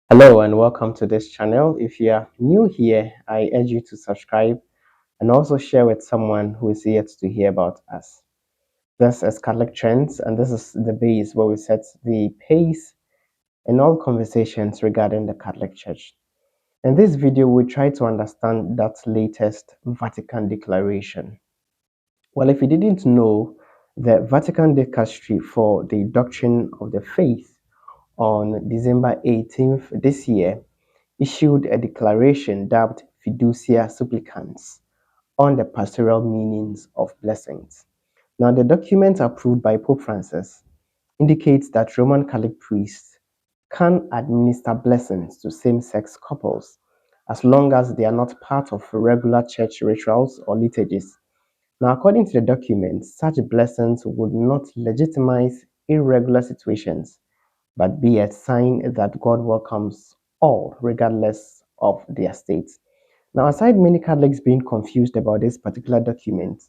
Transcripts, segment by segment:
Hello and welcome to this channel. If you are new here, I urge you to subscribe and also share with someone who is yet to hear about us. This is Catholic Trends, and this is the base where we set the pace in all conversations regarding the Catholic Church. In this video, we try to understand that latest Vatican declaration. Well, if you didn't know, the Vatican Dicastery for the Doctrine of the Faith on December 18th this year issued a declaration dubbed Fiducia Supplicans on the pastoral meanings of blessings. Now, the document approved by Pope Francis indicates that Roman Catholic priests can administer blessings to same sex couples as long as they are not part of regular church rituals or liturgies. Now, according to the document, such blessings would not legitimize irregular situations but be a sign that God welcomes all, regardless of their state. Now, aside many Catholics being confused about this particular document,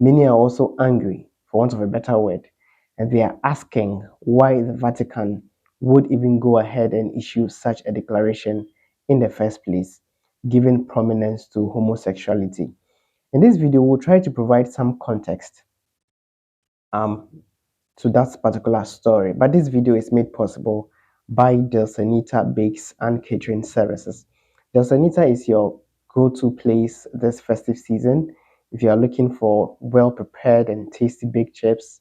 many are also angry, for want of a better word, and they are asking why the Vatican would even go ahead and issue such a declaration in the first place, giving prominence to homosexuality. In this video, we'll try to provide some context um, to that particular story. But this video is made possible by Delsanita Bakes and Catering Services. Delsanita is your go-to place this festive season if you are looking for well-prepared and tasty baked chips,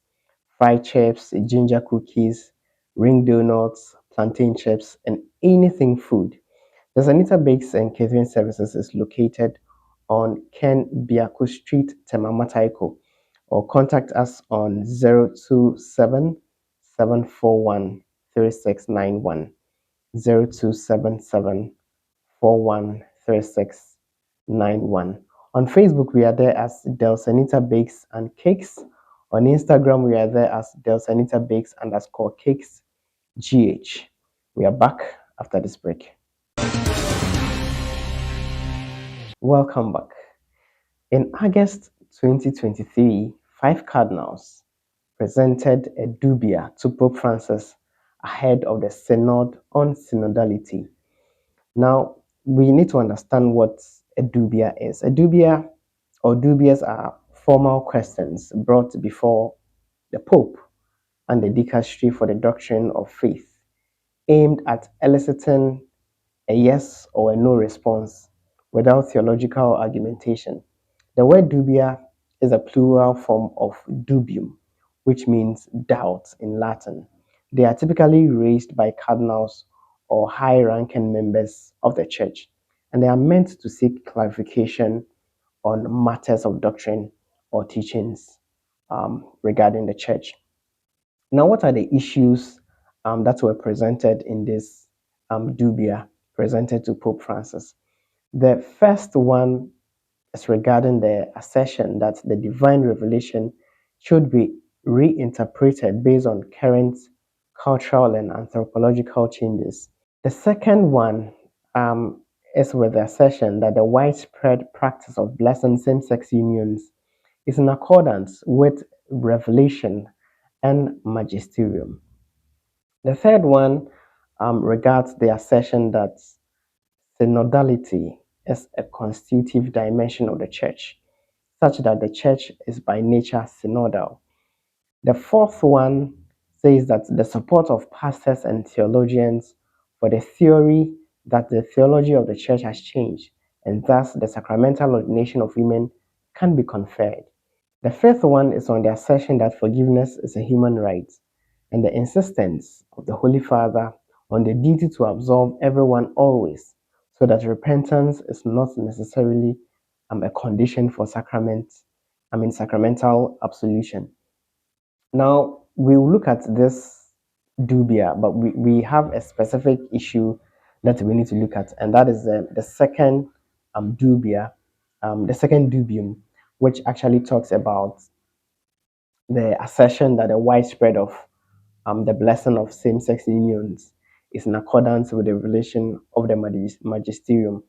fried chips, ginger cookies, ring donuts, plantain chips, and anything food. Delsanita Bakes and Catering Services is located on Ken Biaku Street, Temamataiko, or contact us on 027 741 3691. 0277413691. On Facebook, we are there as Delsanita Bakes and Cakes. On Instagram, we are there as Delsanita Bakes underscore Cakes GH. We are back after this break. Welcome back. In August 2023, five cardinals presented a dubia to Pope Francis ahead of the Synod on Synodality. Now, we need to understand what a dubia is. A dubia or dubias are formal questions brought before the Pope and the Dicastery for the Doctrine of Faith, aimed at eliciting a yes or a no response without theological argumentation. The word dubia is a plural form of dubium, which means doubt in Latin. They are typically raised by cardinals or high ranking members of the church, and they are meant to seek clarification on matters of doctrine or teachings regarding the church. Now, what are the issues that were presented in this dubia presented to Pope Francis? The first one is regarding the assertion that the divine revelation should be reinterpreted based on current cultural and anthropological changes. The second one is with the assertion that the widespread practice of blessing same sex unions is in accordance with revelation and magisterium. The third one regards the assertion that synodality is a constitutive dimension of the church, such that the church is by nature synodal. The fourth one says that the support of pastors and theologians for the theory that the theology of the church has changed, and thus the sacramental ordination of women can be conferred. The fifth one is on the assertion that forgiveness is a human right, and the insistence of the Holy Father on the duty to absolve everyone always, so that repentance is not necessarily a condition for sacramental absolution. Now, we will look at this dubia, but we have a specific issue that we need to look at, and that is the second dubia, the second dubium, which actually talks about the assertion that the widespread of the blessing of same-sex unions is in accordance with the revelation of the magisterium.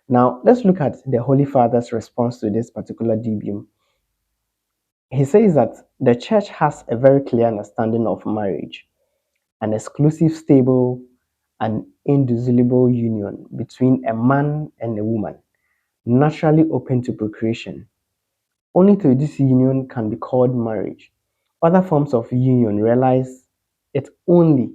Now, let's look at the Holy Father's response to this particular dubium. He says that the church has a very clear understanding of marriage, an exclusive, stable, an indissoluble union between a man and a woman, naturally open to procreation. Only through this union can be called marriage. Other forms of union realize it only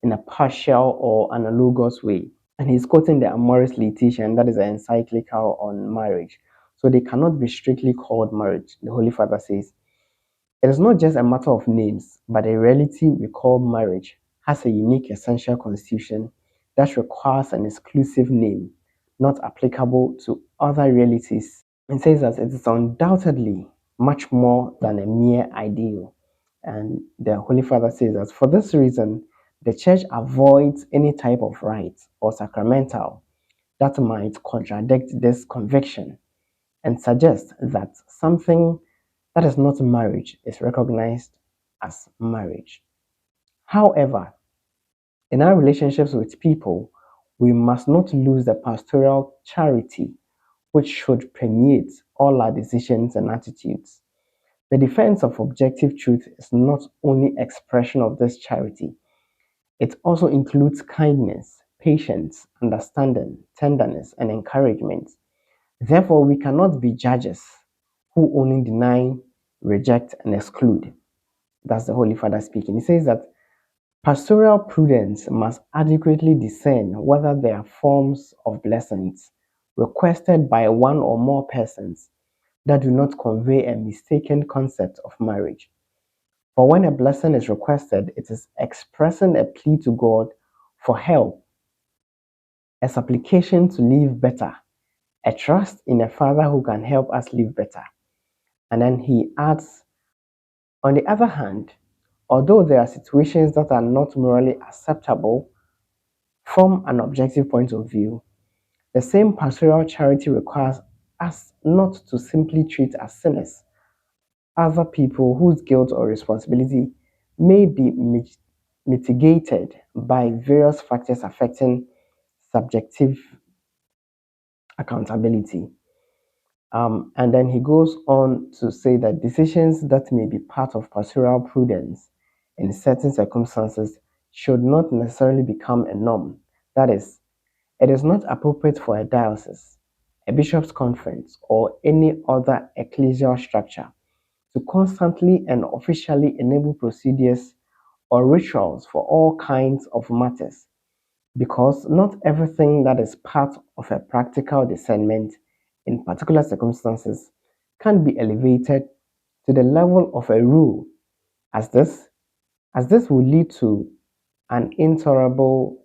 in a partial or analogous way. And he's quoting the Amoris Laetitia, and that is an encyclical on marriage. So they cannot be strictly called marriage. The Holy Father says it is not just a matter of names, but the reality we call marriage has a unique essential constitution that requires an exclusive name, not applicable to other realities. It says that it is undoubtedly much more than a mere ideal. And the Holy Father says that for this reason, the Church avoids any type of rite or sacramental that might contradict this conviction and suggests that something that is not marriage is recognized as marriage. However, in our relationships with people, we must not lose the pastoral charity which should permeate all our decisions and attitudes. The defense of objective truth is not only expression of this charity, it also includes kindness, patience, understanding, tenderness, and encouragement. Therefore, we cannot be judges who only deny, reject, and exclude. That's the Holy Father speaking. He says that pastoral prudence must adequately discern whether there are forms of blessings requested by one or more persons that do not convey a mistaken concept of marriage. For when a blessing is requested, it is expressing a plea to God for help, a supplication to live better, a trust in a Father who can help us live better. And then he adds, on the other hand, although there are situations that are not morally acceptable from an objective point of view, the same pastoral charity requires us not to simply treat as sinners other people whose guilt or responsibility may be mitigated by various factors affecting subjective accountability. And then he goes on to say that decisions that may be part of pastoral prudence in certain circumstances should not necessarily become a norm. That is, it is not appropriate for a diocese, a bishop's conference, or any other ecclesial structure to constantly and officially enable procedures or rituals for all kinds of matters because not everything that is part of a practical discernment in particular circumstances can be elevated to the level of a rule as this will lead to an intolerable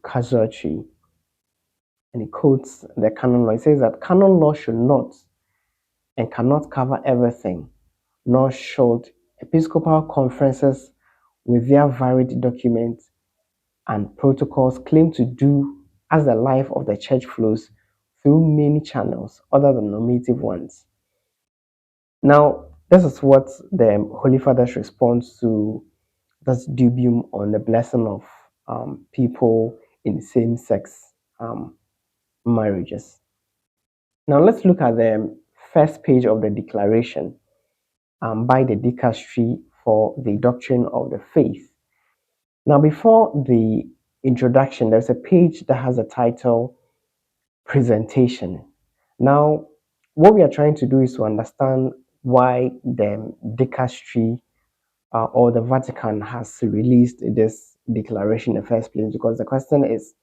casualty. And he quotes the canon law. He says that canon law should not and cannot cover everything, nor should episcopal conferences with their varied documents and protocols claim to do as the life of the church flows through many channels other than normative ones. Now, this is what the Holy Father's response to this dubium on the blessing of people in same-sex marriages. Now, let's look at the first page of the declaration by the Dicastery for the Doctrine of the Faith. Now, before the introduction, there's a page that has a title Presentation. Now, what we are trying to do is to understand why the Dicastery or the Vatican has released this declaration in the first place, because the question is,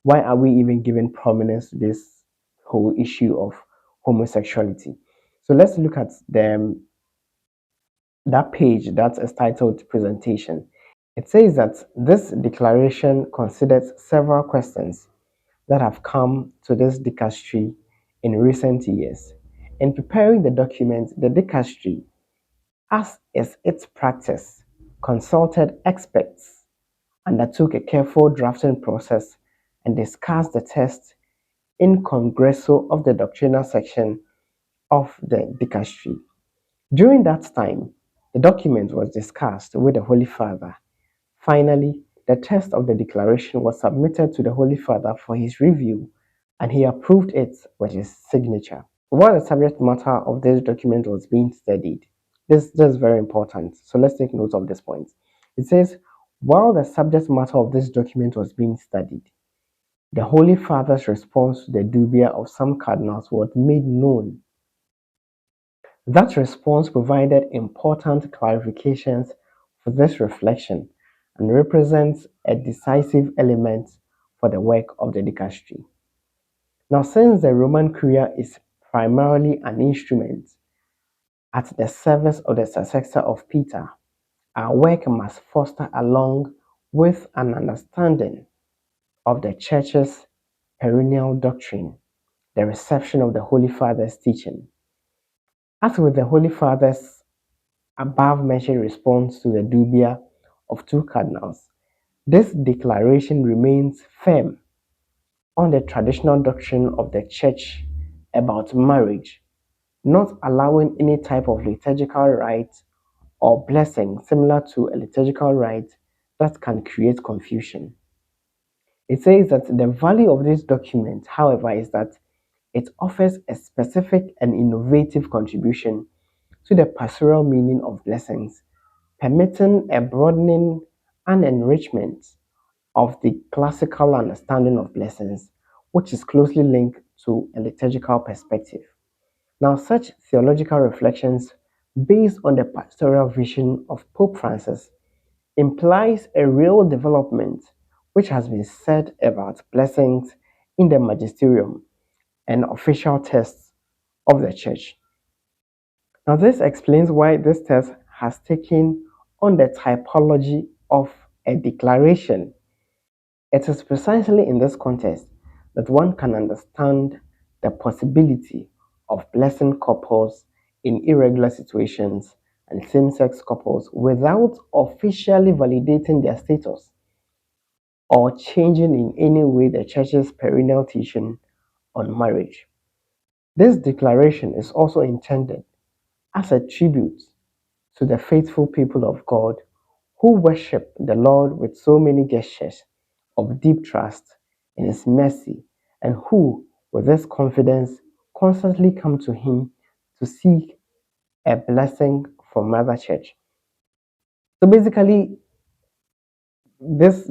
why are we even giving prominence to this whole issue of homosexuality? So let's look at that page that is titled Presentation. It says that this declaration considers several questions that have come to this dicastery in recent years. In preparing the document, the dicastery, as is its practice, consulted experts, undertook a careful drafting process, and discussed the text in Congresso of the doctrinal section of the dicastery. During that time, the document was discussed with the Holy Father. Finally, the text of the declaration was submitted to the Holy Father for his review, and he approved it with his signature. While the subject matter of this document was being studied, this is very important, so let's take note of this point. It says, While the subject matter of this document was being studied, the Holy Father's response to the dubia of some cardinals was made known. That response provided important clarifications for this reflection and represents a decisive element for the work of the dicastery. Now, since the Roman Curia is primarily an instrument at the service of the successor of Peter, our work must foster along with an understanding of the Church's perennial doctrine, the reception of the Holy Father's teaching. As with the Holy Father's above mentioned response to the dubia of two cardinals, this declaration remains firm on the traditional doctrine of the Church about marriage, not allowing any type of liturgical rite or blessing similar to a liturgical rite that can create confusion. It says that the value of this document, however, is that it offers a specific and innovative contribution to the pastoral meaning of blessings, permitting a broadening and enrichment of the classical understanding of blessings, which is closely linked to a liturgical perspective. Now, such theological reflections based on the pastoral vision of Pope Francis implies a real development which has been said about blessings in the magisterium and official texts of the Church. Now, this explains why this text has taken on the typology of a declaration. It is precisely in this context that one can understand the possibility of blessing couples in irregular situations and same sex couples without officially validating their status or changing in any way the Church's perennial teaching on marriage. This declaration is also intended as a tribute to the faithful people of God who worship the Lord with so many gestures of deep trust in His mercy and who, with this confidence, constantly come to Him to seek a blessing from Mother Church. So basically, this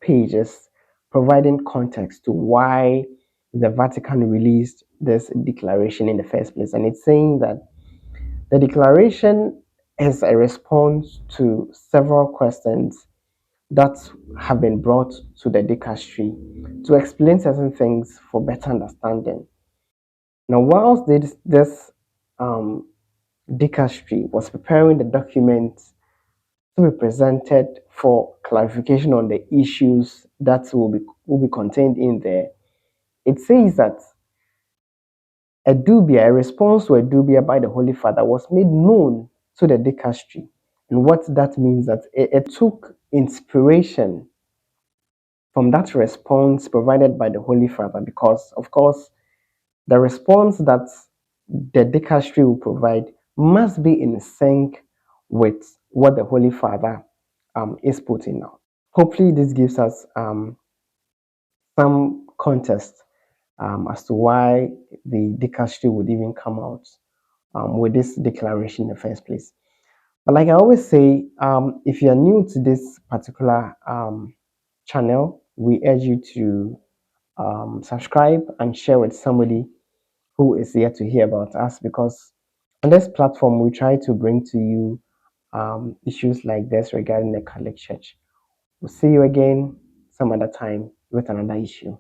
page is providing context to why the Vatican released this declaration in the first place, and it's saying that the declaration is a response to several questions that have been brought to the dicastery to explain certain things for better understanding. Now, whilst this um, dicastery was preparing the document to be presented for clarification on the issues that will be contained in there, it says that a response to a dubia by the Holy Father was made known to the dicastery. And what that means that it took inspiration from that response provided by the Holy Father, because of course the response that the dicastery will provide must be in sync with what the Holy Father is putting out. Hopefully, this gives us some context as to why the dicastery would even come out with this declaration in the first place. But like I always say, if you are new to this particular channel, we urge you to subscribe and share with somebody who is here to hear about us, because on this platform we try to bring to you issues like this regarding the Catholic Church. We'll see you again some other time with another issue.